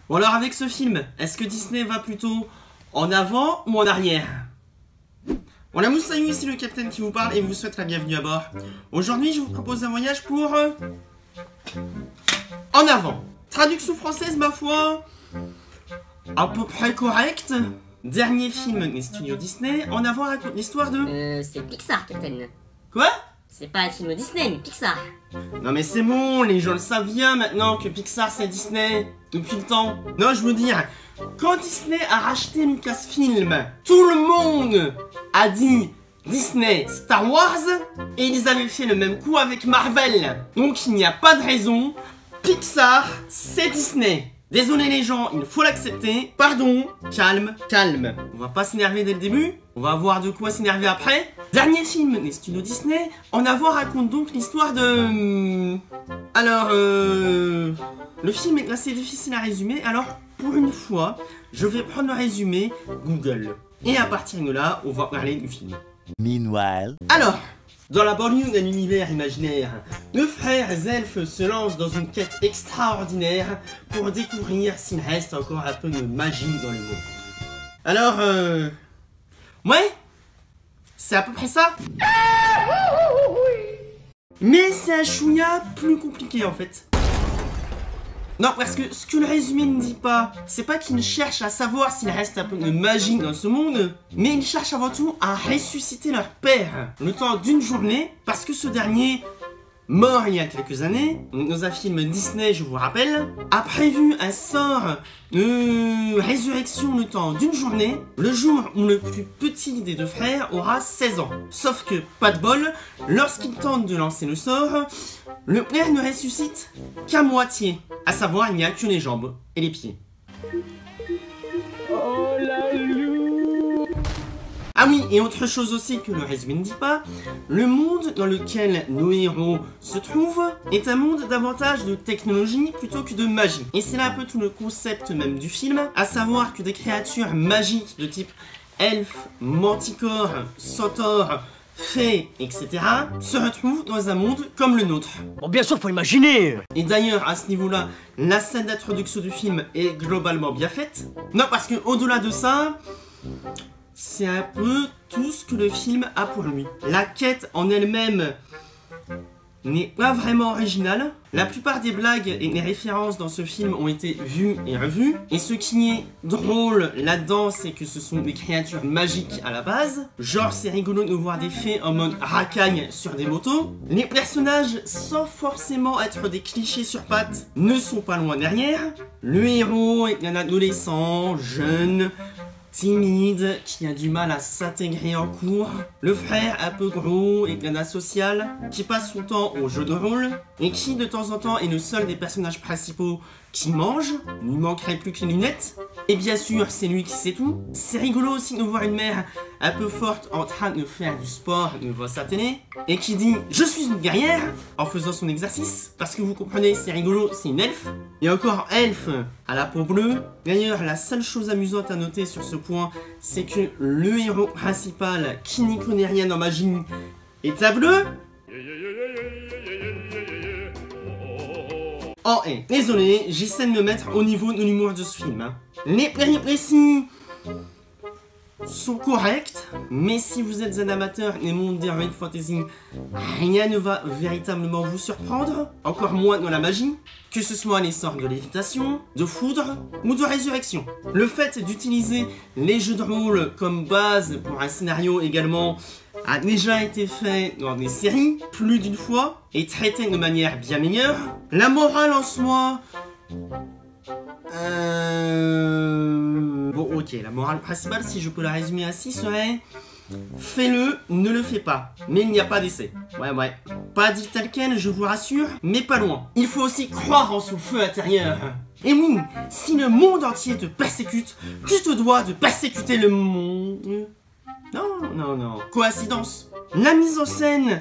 Bon alors avec ce film, est-ce que Disney va plutôt en avant ou en arrière? Bon la moussaillou, ici le capitaine qui vous parle et vous souhaite la bienvenue à bord. Aujourd'hui je vous propose un voyage pour... en avant. Traduction française ma foi... à peu près correcte. Dernier film des studios Disney, en avant raconte l'histoire de... c'est Pixar, Captain. Quoi? C'est pas un film Disney, mais Pixar. Non mais c'est bon, les gens le savent bien maintenant que Pixar c'est Disney, depuis le temps. Non, je veux dire, quand Disney a racheté Lucasfilm, tout le monde a dit Disney Star Wars, et ils avaient fait le même coup avec Marvel. Donc il n'y a pas de raison, Pixar c'est Disney. Désolé les gens, il faut l'accepter. Pardon, calme, calme. On va pas s'énerver dès le début, on va voir de quoi s'énerver après. Dernier film des studios Disney, En avant raconte donc l'histoire de... Alors, le film est assez difficile à résumer, alors pour une fois, je vais prendre le résumé Google. Et à partir de là, on va parler du film. Meanwhile... Alors, dans la banlieue d'un univers imaginaire, deux frères elfes se lancent dans une quête extraordinaire pour découvrir s'il reste encore un peu de magie dans le monde. Alors, ouais, c'est à peu près ça. Mais c'est un chouïa plus compliqué en fait. Non, parce que ce que le résumé ne dit pas, c'est pas qu'il cherche à savoir s'il reste un peu de magie dans ce monde, mais il cherche avant tout à ressusciter leur père, le temps d'une journée, parce que ce dernier, mort il y a quelques années, dans un film Disney je vous rappelle, a prévu un sort de résurrection le temps d'une journée, le jour où le plus petit des deux frères aura 16 ans. Sauf que, pas de bol, lorsqu'il tente de lancer le sort, le père ne ressuscite qu'à moitié. À savoir, il n'y a que les jambes et les pieds. Oh la loup! Ah oui, et autre chose aussi que le résumé ne dit pas, le monde dans lequel nos héros se trouvent est un monde davantage de technologie plutôt que de magie. Et c'est là un peu tout le concept même du film, à savoir que des créatures magiques de type elfe, manticore, centaure, fées, etc. se retrouvent dans un monde comme le nôtre. Bon, bien sûr, faut imaginer! Et d'ailleurs, à ce niveau-là, la scène d'introduction du film est globalement bien faite. Non, parce que au-delà de ça, c'est un peu tout ce que le film a pour lui. La quête en elle-même n'est pas vraiment originale. La plupart des blagues et des références dans ce film ont été vues et revues. Et ce qui est drôle là-dedans, c'est que ce sont des créatures magiques à la base. Genre, c'est rigolo de voir des fées en mode racaille sur des motos. Les personnages, sans forcément être des clichés sur pattes, ne sont pas loin derrière. Le héros est un adolescent, jeune, timide, qui a du mal à s'intégrer en cours. Le frère un peu gros et bien asocial, qui passe son temps au jeu de rôle, et qui de temps en temps est le seul des personnages principaux qui mange, il lui manquerait plus que les lunettes. Et bien sûr, c'est lui qui sait tout. C'est rigolo aussi de voir une mère un peu forte en train de faire du sport devant sa télé, et qui dit « Je suis une guerrière » en faisant son exercice, parce que vous comprenez, c'est rigolo, c'est une elfe. Et encore elfe à la peau bleue. D'ailleurs, la seule chose amusante à noter sur ce point, c'est que le héros principal, qui n'y connaît rien en magie, est un bleu. Oh, désolé, j'essaie de me mettre au niveau de l'humour de ce film. Hein. Les péripéties sont correctes, mais si vous êtes un amateur des mondes d'Heroic Fantasy, rien ne va véritablement vous surprendre, encore moins dans la magie, que ce soit les sorts de lévitation, de foudre ou de résurrection. Le fait d'utiliser les jeux de rôle comme base pour un scénario également a déjà été fait dans des séries, plus d'une fois, et traité de manière bien meilleure. La morale en soi... Bon, ok, la morale principale, si je peux la résumer ainsi, serait... Fais-le, ne le fais pas. Mais il n'y a pas d'essai. Ouais. Pas dit tel quel, je vous rassure, mais pas loin. Il faut aussi croire en son feu intérieur. Et oui, si le monde entier te persécute, tu te dois de persécuter le monde... Non. Coïncidence. La mise en scène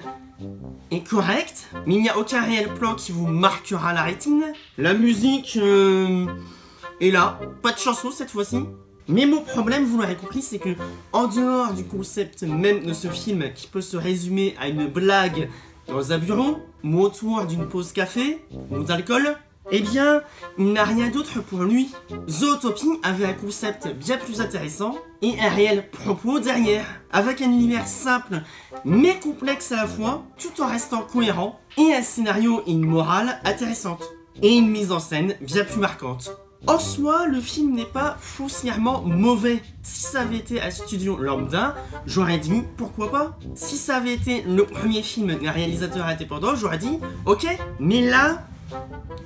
est correcte, mais il n'y a aucun réel plan qui vous marquera la rétine. La musique est là. Pas de chanson cette fois-ci. Mais mon problème, vous l'aurez compris, c'est que en dehors du concept même de ce film qui peut se résumer à une blague dans un bureau, ou autour d'une pause café, ou d'alcool, Eh bien, il n'a rien d'autre pour lui. Zootopie avait un concept bien plus intéressant et un réel propos derrière, avec un univers simple mais complexe à la fois, tout en restant cohérent, et un scénario et une morale intéressante, et une mise en scène bien plus marquante. En soi, le film n'est pas foncièrement mauvais. Si ça avait été un studio lambda, j'aurais dit pourquoi pas. Si ça avait été le premier film d'un réalisateur indépendant, j'aurais dit ok. Mais là,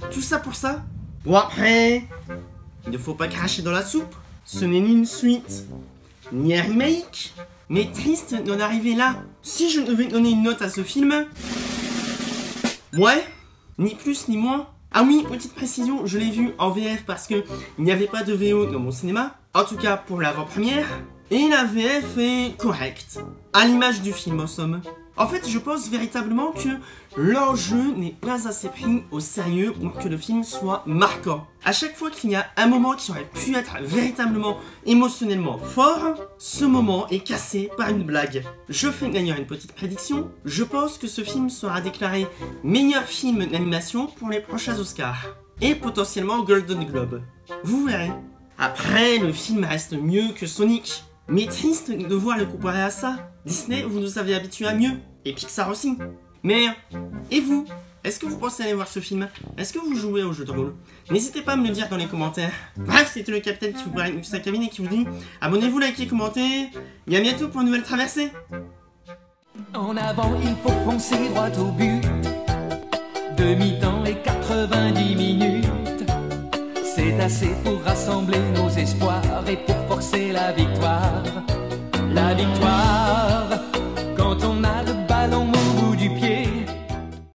tout ça pour ça. Bon après, il ne faut pas cracher dans la soupe. Ce n'est ni une suite, ni un remake. Mais triste d'en arriver là. Si je devais donner une note à ce film, ouais, ni plus ni moins. Ah oui, petite précision, je l'ai vu en VF parce que il n'y avait pas de VO dans mon cinéma, en tout cas pour l'avant-première, et la VF est correcte, à l'image du film en somme. En fait, je pense véritablement que l'enjeu n'est pas assez pris au sérieux pour que le film soit marquant. À chaque fois qu'il y a un moment qui aurait pu être véritablement émotionnellement fort, ce moment est cassé par une blague. Je fais d'ailleurs une petite prédiction, je pense que ce film sera déclaré meilleur film d'animation pour les prochains Oscars, et potentiellement Golden Globe. Vous verrez. Après, le film reste mieux que Sonic. Mais triste de devoir le comparer à ça. Disney, vous nous avez habitués à mieux. Et Pixar aussi. Mais, et vous? Est-ce que vous pensez aller voir ce film? Est-ce que vous jouez au jeu de rôle? N'hésitez pas à me le dire dans les commentaires. Bref, c'était le capitaine qui vous parlait de sa cabine et qui vous dit abonnez-vous, likez, commentez. Et à bientôt pour une nouvelle traversée. En avant, il faut foncer droit au but. Demi-temps et 90 minutes. C'est assez pour rassembler nos espoirs et pour forcer la victoire. La victoire, quand on a le ballon.